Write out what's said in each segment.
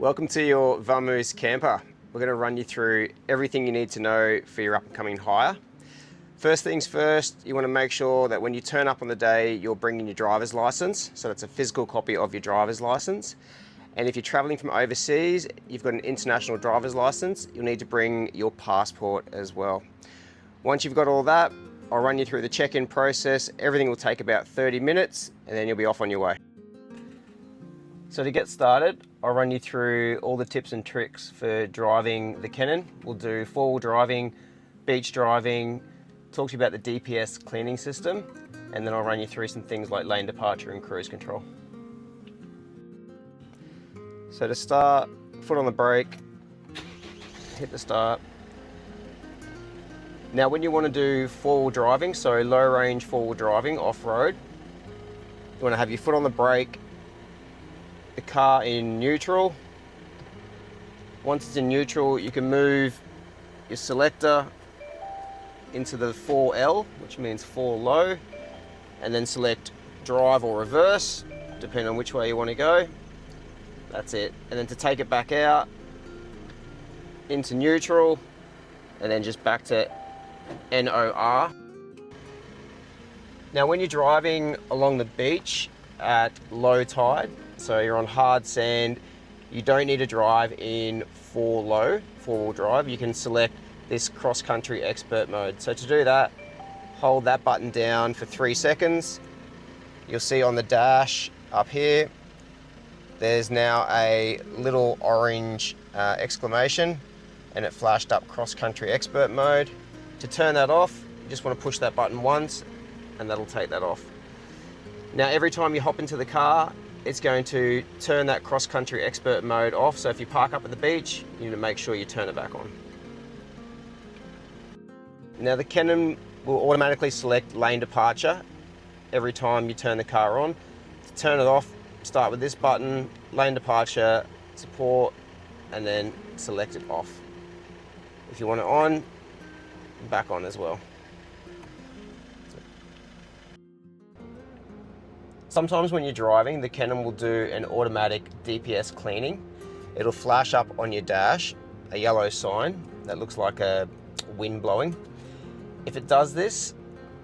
Welcome to your Vamuz camper. We're going to run you through everything you need to know for your upcoming hire. First things first, you want to make sure that when you turn up on the day, you're bringing your driver's license. So that's a physical copy of your driver's license. And if you're traveling from overseas, you've got an international driver's license, you'll need to bring your passport as well. Once you've got all that, I'll run you through the check-in process. Everything will take about 30 minutes and then you'll be off on your way. So to get started, I'll run you through all the tips and tricks for driving the Canon. We'll do four-wheel driving, beach driving, talk to you about the DPS cleaning system, and then I'll run you through some things like lane departure and cruise control. So to start, foot on the brake, hit the start. Now when you want to do four-wheel driving, so low range four-wheel driving off-road, you want to have your foot on the brake, the car in neutral. Once it's in neutral, you can move your selector into the 4L, which means 4 low, and then select drive or reverse, depending on which way you want to go. That's it. And then to take it back out, into neutral, and then just back to NOR. Now when you're driving along the beach at low tide, so you're on hard sand, you don't need to drive in 4 low, 4-wheel drive. You can select this cross-country expert mode. So to do that, hold that button down for 3 seconds. You'll see on the dash up here, there's now a little orange exclamation, and it flashed up cross-country expert mode. To turn that off, you just want to push that button once, and that'll take that off. Now every time you hop into the car, it's going to turn that cross-country expert mode off. So if you park up at the beach, you need to make sure you turn it back on. Now the Canon will automatically select lane departure every time you turn the car on. To turn it off, start with this button, lane departure, support, and then select it off. If you want it on, back on as well. Sometimes when you're driving, the Canon will do an automatic DPS cleaning. It'll flash up on your dash a yellow sign that looks like a wind blowing. If it does this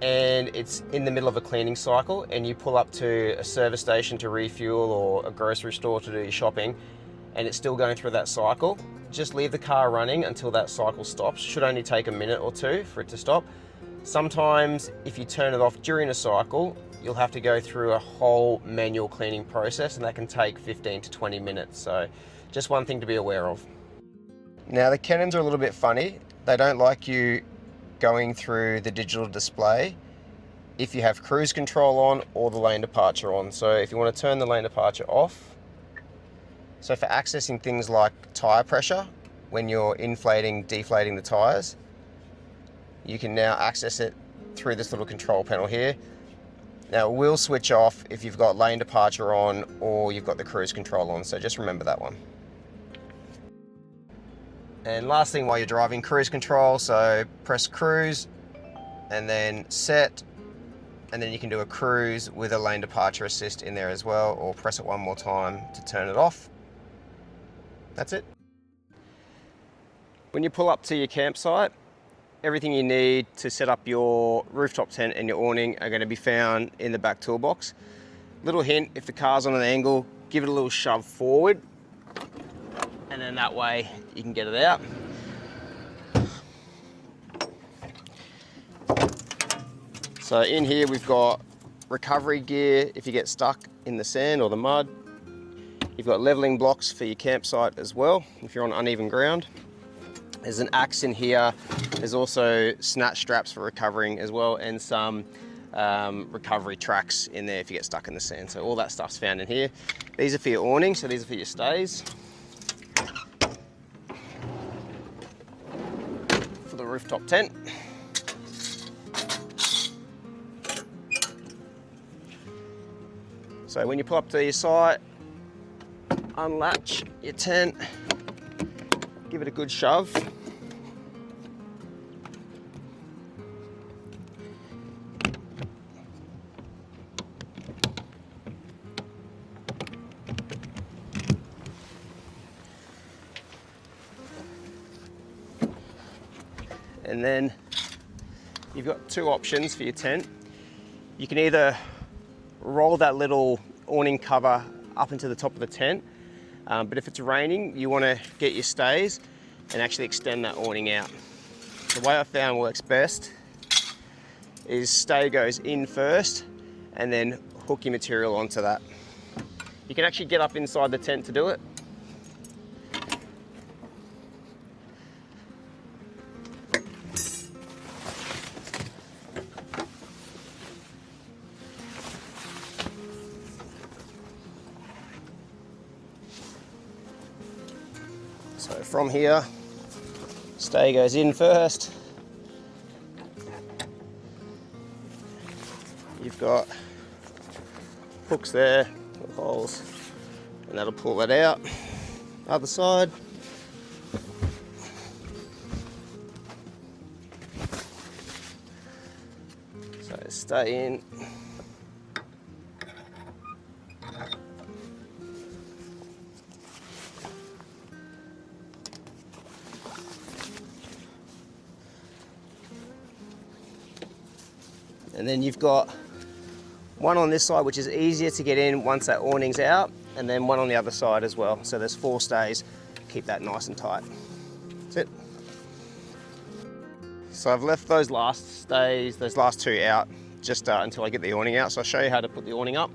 and it's in the middle of a cleaning cycle and you pull up to a service station to refuel or a grocery store to do your shopping and it's still going through that cycle, just leave the car running until that cycle stops. Should only take a minute or two for it to stop. Sometimes if you turn it off during a cycle, you'll have to go through a whole manual cleaning process, and that can take 15 to 20 minutes. So just one thing to be aware of. Now the Canons are a little bit funny. They don't like you going through the digital display if you have cruise control on or the lane departure on. So if you want to turn the lane departure off, so for accessing things like tire pressure, when you're inflating, deflating the tires, you can now access it through this little control panel here. Now it will switch off if you've got lane departure on or you've got the cruise control on, so just remember that one. And last thing while you're driving, cruise control, so press cruise and then set, and then you can do a cruise with a lane departure assist in there as well, or press it one more time to turn it off. That's it. When you pull up to your campsite, everything you need to set up your rooftop tent and your awning are going to be found in the back toolbox. Little hint, if the car's on an angle, give it a little shove forward, and then that way you can get it out. So in here we've got recovery gear if you get stuck in the sand or the mud. You've got leveling blocks for your campsite as well if you're on uneven ground. There's an axe in here. There's also snatch straps for recovering as well, and some recovery tracks in there if you get stuck in the sand. So all that stuff's found in here. These are for your awning, so these are for your stays. For the rooftop tent. So when you pull up to your site, unlatch your tent, give it a good shove. And then you've got two options for your tent. You can either roll that little awning cover up into the top of the tent, but if it's raining, you want to get your stays and actually extend that awning out. The way I found works best is stay goes in first and then hook your material onto that. You can actually get up inside the tent to do it. So from here, stay goes in first. You've got hooks there, with holes, and that'll pull that out. Other side. So stay in. And then you've got one on this side, which is easier to get in once that awning's out, and then one on the other side as well. So there's 4 stays, keep that nice and tight. That's it. So I've left those last stays, those last 2 out, just until I get the awning out. So I'll show you how to put the awning up.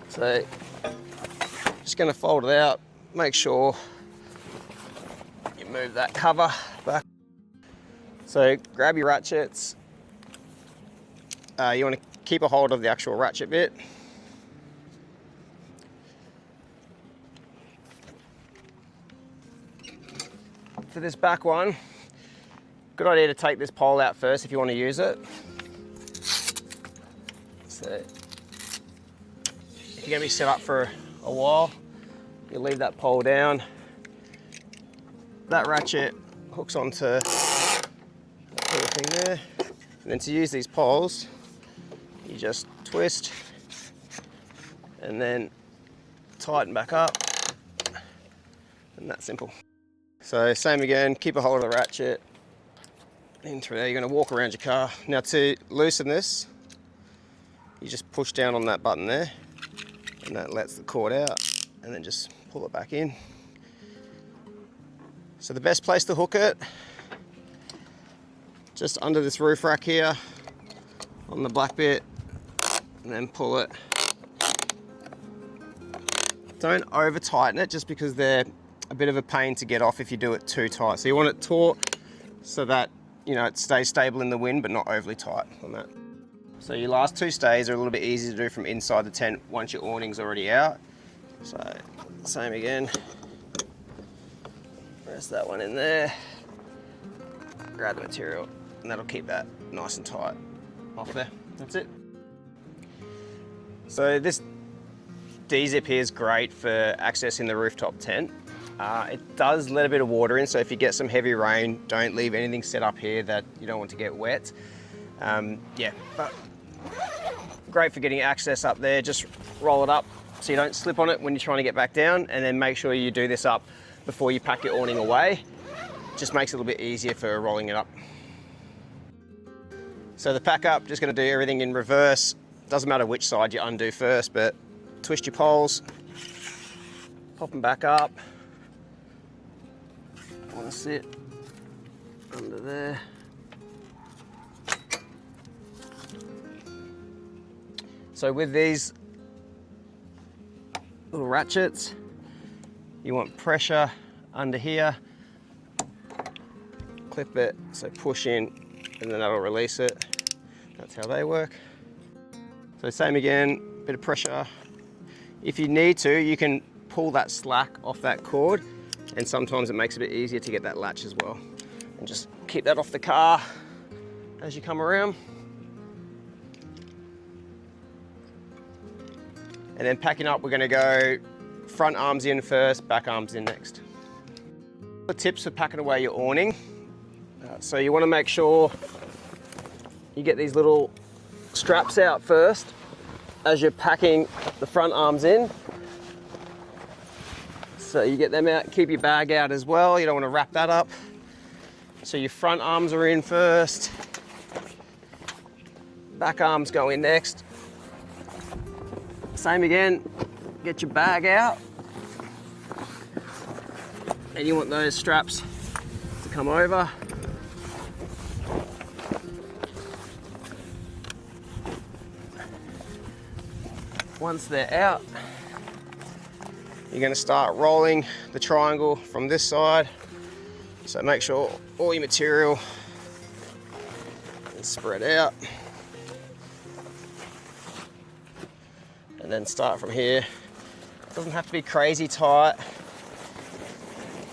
So, just going to fold it out, make sure you move that cover back. So grab your ratchets, you want to keep a hold of the actual ratchet bit. For this back one, good idea to take this pole out first if you want to use it. So, if you're going to be set up for a while, you leave that pole down. That ratchet hooks onto that little thing there. And then to use these poles, you just twist and then tighten back up. And that's simple. So same again, keep a hold of the ratchet in through there. You're going to walk around your car. Now to loosen this, you just push down on that button there, and that lets the cord out, and then just pull it back in. So the best place to hook it, just under this roof rack here, on the black bit, and then pull it. Don't over tighten it, just because they're a bit of a pain to get off if you do it too tight. So you want it taut so that, you know, it stays stable in the wind, but not overly tight on that. So your last 2 stays are a little bit easier to do from inside the tent once your awning's already out. So same again, press that one in there, grab the material, and that'll keep that nice and tight off there. That's it. So this D-zip here is great for accessing the rooftop tent. It does let a bit of water in, so if you get some heavy rain, don't leave anything set up here that you don't want to get wet. Yeah, but great for getting access up there. Just roll it up so you don't slip on it when you're trying to get back down, and then make sure you do this up before you pack your awning away. Just makes it a little bit easier for rolling it up. So the pack up, just going to do everything in reverse. Doesn't matter which side you undo first, but twist your poles, pop them back up. Want to sit under there. So with these little ratchets, you want pressure under here, clip it, so push in, and then that'll release it. That's how they work. So same again, bit of pressure. If you need to, you can pull that slack off that cord, and sometimes it makes it a bit easier to get that latch as well. And just keep that off the car as you come around. And then packing up, we're going to go front arms in first, back arms in next. The tips for packing away your awning. So you want to make sure you get these little straps out first as you're packing the front arms in. So you get them out, keep your bag out as well. You don't want to wrap that up. So your front arms are in first. Back arms go in next. Same again, get your bag out. And you want those straps to come over. Once they're out, you're going to start rolling the triangle from this side. So make sure all your material is spread out. And then start from here. It doesn't have to be crazy tight,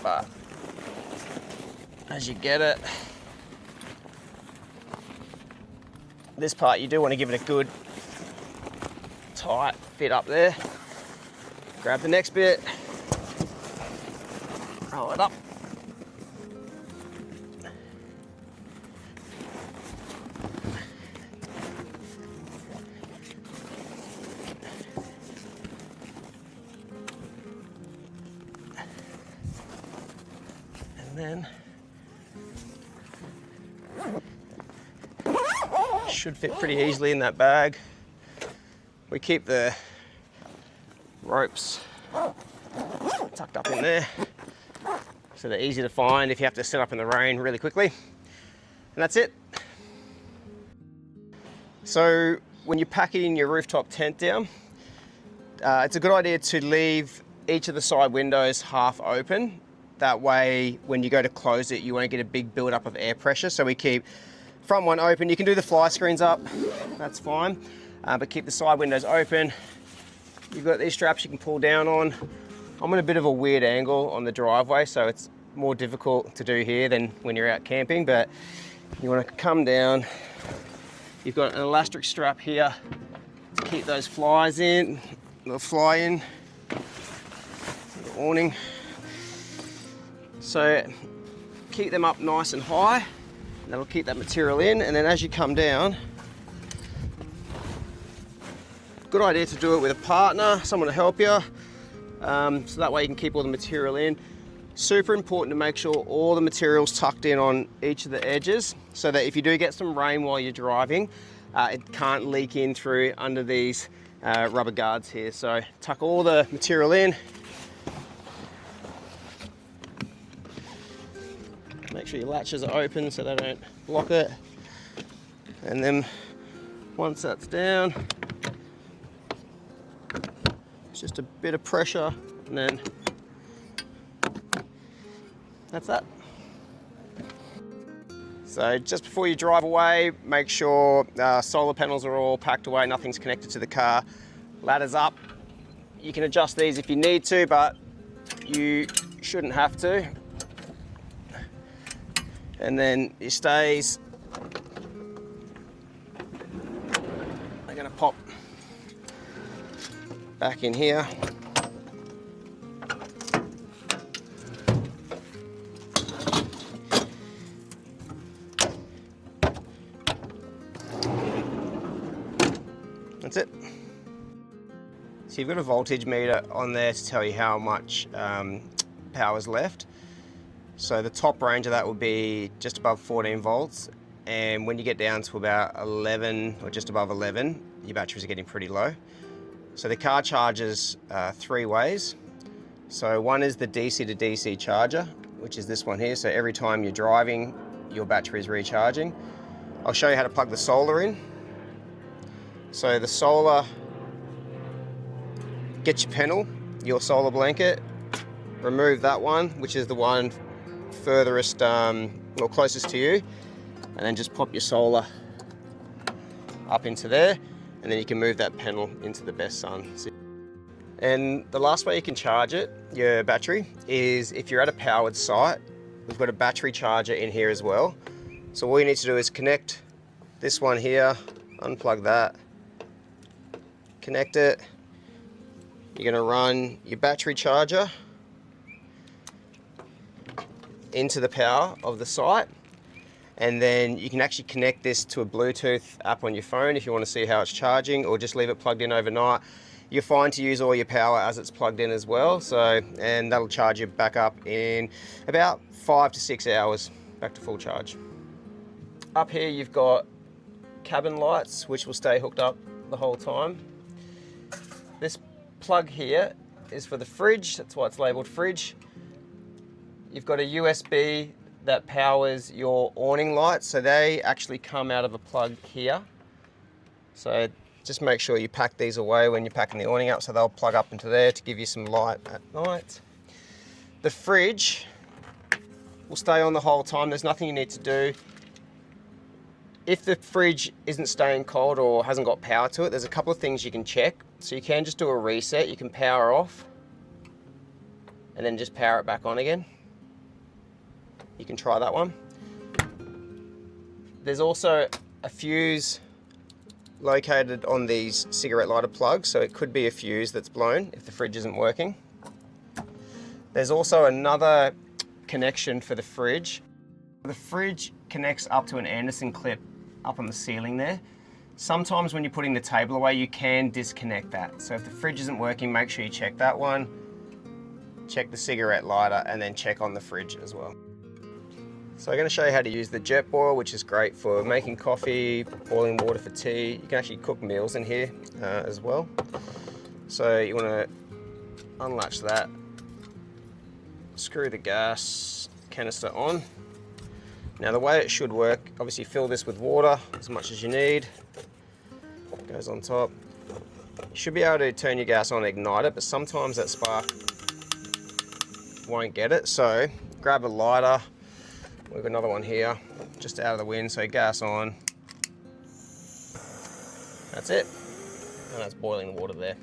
but as you get it, this part you do want to give it a good tight fit up there. Grab the next bit, roll it up. And then should fit pretty easily in that bag. We keep the ropes tucked up in there so they're easy to find if you have to set up in the rain really quickly. And that's it. So when you're packing your rooftop tent down, it's a good idea to leave each of the side windows half open. That way when you go to close it, you won't get a big build-up of air pressure. So we keep front one open. You can do the fly screens up, that's fine. But keep the side windows open. You've got these straps you can pull down on. I'm at a bit of a weird angle on the driveway, so it's more difficult to do here than when you're out camping, but you want to come down. You've got an elastic strap here to keep those flies in, the fly in, the awning. So keep them up nice and high, and that'll keep that material in, and then as you come down, good idea to do it with a partner, someone to help you, so that way you can keep all the material in. Super important to make sure all the material's tucked in on each of the edges, so that if you do get some rain while you're driving, it can't leak in through under these rubber guards here. So tuck all the material in. Make sure your latches are open so they don't block it. And then once that's down, it's just a bit of pressure, and then that's that. So just before you drive away, make sure solar panels are all packed away, nothing's connected to the car. Ladders up. You can adjust these if you need to, but you shouldn't have to. And then your stays, they're gonna pop back in here. That's it. So you've got a voltage meter on there to tell you how much power is left. So the top range of that will be just above 14 volts, and when you get down to about 11 or just above 11, your batteries are getting pretty low. So the car charges 3 ways. So one is the DC to DC charger, which is this one here. So every time you're driving, your battery is recharging. I'll show you how to plug the solar in. So the solar, get your panel, your solar blanket, remove that one, which is the one furthest or closest to you, and then just pop your solar up into there, and then you can move that panel into the best sun. And the last way you can charge it, your battery, is if you're at a powered site. We've got a battery charger in here as well. So all you need to do is connect this one here, unplug that, connect it. You're going to run your battery charger into the power of the site, And then you can actually connect this to a Bluetooth app on your phone if you want to see how it's charging, or just leave it plugged in overnight. You're fine to use all your power as it's plugged in as well. So, and that'll charge you back up in about 5 to 6 hours, back to full charge. Up here you've got cabin lights, which will stay hooked up the whole time. This plug here is for the fridge, that's why it's labeled fridge. You've got a USB that powers your awning lights, so they actually come out of a plug here. So just make sure you pack these away when you're packing the awning up, so they'll plug up into there to give you some light at night. The fridge will stay on the whole time. There's nothing you need to do. If the fridge isn't staying cold or hasn't got power to it, there's a couple of things you can check. So you can just do a reset. You can power off and then just power it back on again. You can try that one. There's also a fuse located on these cigarette lighter plugs, so it could be a fuse that's blown if the fridge isn't working. There's also another connection for the fridge. The fridge connects up to an Anderson clip up on the ceiling there. Sometimes when you're putting the table away, you can disconnect that. So if the fridge isn't working, make sure you check that one, check the cigarette lighter, and then check on the fridge as well. So I'm going to show you how to use the jet boil, which is great for making coffee, boiling water for tea. You can actually cook meals in here as well. So you want to unlatch that, screw the gas canister on. Now the way it should work, obviously fill this with water as much as you need. Goes on top. You should be able to turn your gas on and ignite it, but sometimes that spark won't get it. So grab a lighter. We've got another one here, just out of the wind, so gas on. That's it, and that's boiling water there.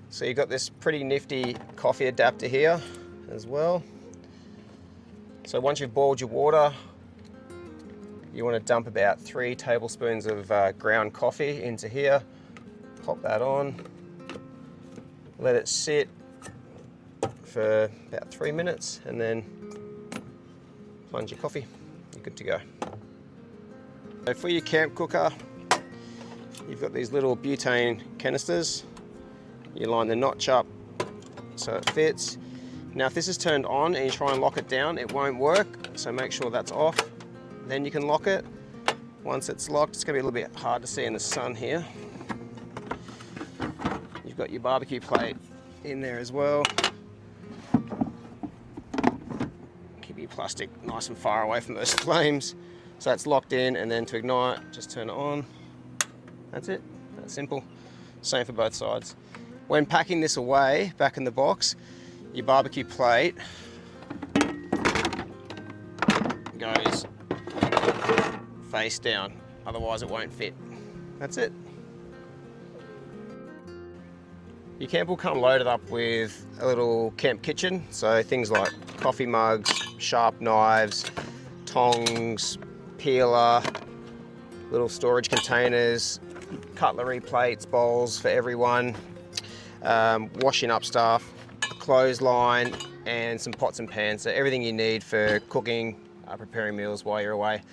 So you've got this pretty nifty coffee adapter here as well. So once you've boiled your water, you want to dump about 3 tablespoons of ground coffee into here. Pop that on, let it sit for about 3 minutes, and then plunge your coffee, you're good to go. So for your camp cooker, you've got these little butane canisters. You line the notch up so it fits. Now if this is turned on and you try and lock it down, it won't work, so make sure that's off. Then you can lock it. Once it's locked, it's going to be a little bit hard to see in the sun here. You've got your barbecue plate in there as well. Plastic nice and far away from those flames. So that's locked in, and then to ignite, just turn it on. That's it, that's simple. Same for both sides. When packing this away, back in the box, your barbecue plate goes face down, otherwise it won't fit. That's it. Your camp will come loaded up with a little camp kitchen, so things like coffee mugs, sharp knives, tongs, peeler, little storage containers, cutlery, plates, bowls for everyone, washing up stuff, a clothesline, and some pots and pans. So everything you need for cooking, preparing meals while you're away.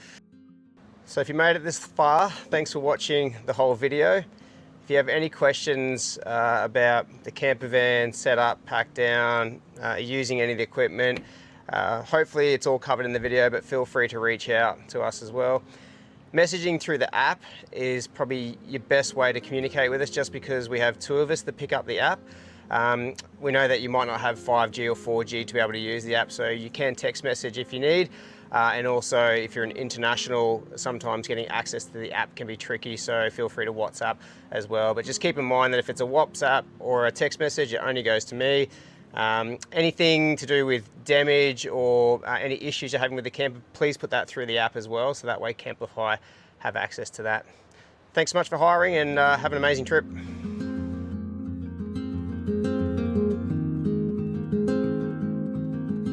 So if you made it this far, thanks for watching the whole video. If you have any questions about the camper van setup, pack down, using any of the equipment, hopefully it's all covered in the video, but feel free to reach out to us as well. Messaging through the app is probably your best way to communicate with us, just because we have 2 of us that pick up the app. We know that you might not have 5G or 4G to be able to use the app, so you can text message if you need. And also, if you're an international, sometimes getting access to the app can be tricky, so feel free to WhatsApp as well. But just keep in mind that if it's a WhatsApp or a text message, it only goes to me. Anything to do with damage or any issues you're having with the camper, please put that through the app as well, so that way Camplify have access to that. Thanks so much for hiring, and have an amazing trip.